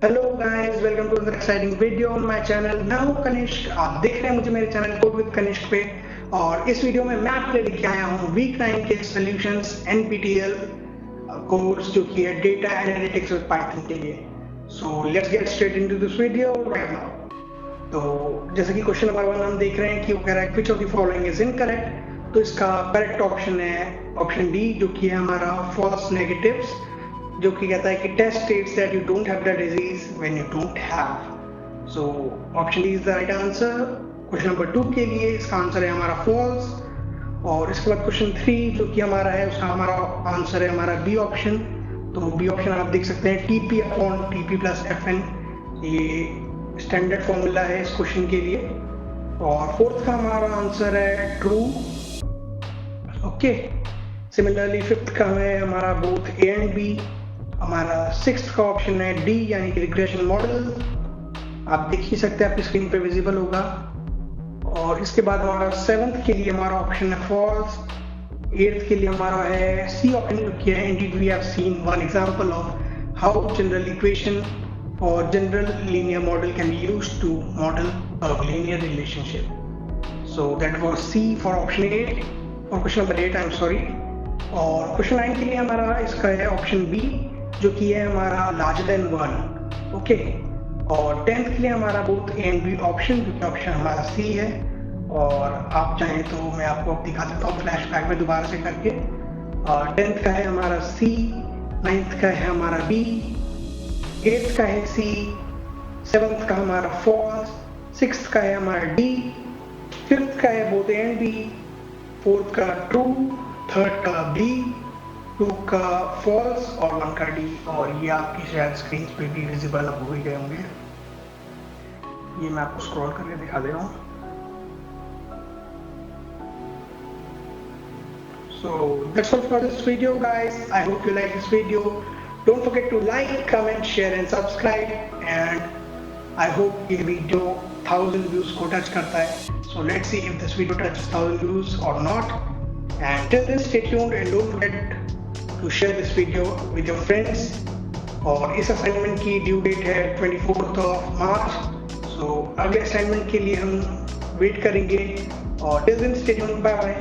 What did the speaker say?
Hello guys, welcome to another exciting video on my channel. मैं हूं कनिष्क। आप देख रहे हैं मुझे मेरे चैनल कोड विद कनिष्क पे। और इस वीडियो में मैं आपके लिए लेके आया हूं वीक 9 के सॉल्यूशंस एनपीटीईएल कोर्स जो कि है डेटा एनालिटिक्स विद पाइथन के लिए। So let's get straight into this video right now. तो जैसे कि क्वेश्चन नंबर 1 हम देख रहे हैं कि वो कह रहा है which of the following is incorrect. तो इसका करेक्ट ऑप्शन है ऑप्शन डी, जो कि है हमारा फॉल्स नेगेटिव्स, जो कि कहता है कि test states that you don't have the disease when you don't have. So option D is the right answer. Question number 2 के लिए इसका आंसर है हमारा फॉल्स। और इसके बाद क्वेश्चन 3 जो कि हमारा है, उसका हमारा आंसर है हमारा बी ऑप्शन। तो बी ऑप्शन आप देख सकते हैं TP upon TP plus F N, ये स्टैंडर्ड फॉर्मूला है इस क्वेश्चन के लिए। और फोर्थ का हमारा आंसर है ट्रू। ओके, सिमिलरली फिफ्थ का है हमारा बोथ ए एंड बी। हमारा सिक्स्थ का ऑप्शन है डी, यानी कि रिग्रेशन मॉडल। आप देख ही सकते हैं, आपकी स्क्रीन पे विजिबल होगा। और इसके बाद हमारा सेवंथ के लिए हमारा ऑप्शन है फॉल्स। एट्थ के लिए हमारा है सी ऑप्शन, जो कि है indeed we have seen one example of how general equation और general linear model can be used to model a linear relationship. So that was C for option 8 और question number 8, I am sorry. और question 9 के लिए हमारा इसका है option B, जो कि है हमारा लार्जर देन 1। ओके, और 10th के लिए हमारा both A and B option, जो कि ऑप्शन हमारा सी है। और आप चाहें तो मैं आपको दिखा देता हूँ फ्लैशबैक में दोबारा से करके। 10th का है हमारा सी, 9th का है हमारा बी, 8th का है सी, 7th का हमारा फॉल्स, 6th का है हमारा डी, 5th का है both A and B, 4th का ट्रू, 3rd का बी, 2 का फॉल्स और 1 का डी। और ये आपकी शायद स्क्रीन पे भी विजिबल अब हो ही गए होंगे। ये मैं आपको स्क्रॉल करके दिखा दे रहा हूँ। So that's all for this video, guys. I hope you like this video. Don't forget to like, comment, share and subscribe. And I hope ये video 1000 views को touch करता है. So let's see if this video touches 1000 views or not. And till then, stay tuned and don't forget to share this video with your friends. और इस assignment की due date है 24th of March. So अगले assignment के लिए हम wait करेंगे। और till then, stay tuned. Bye bye.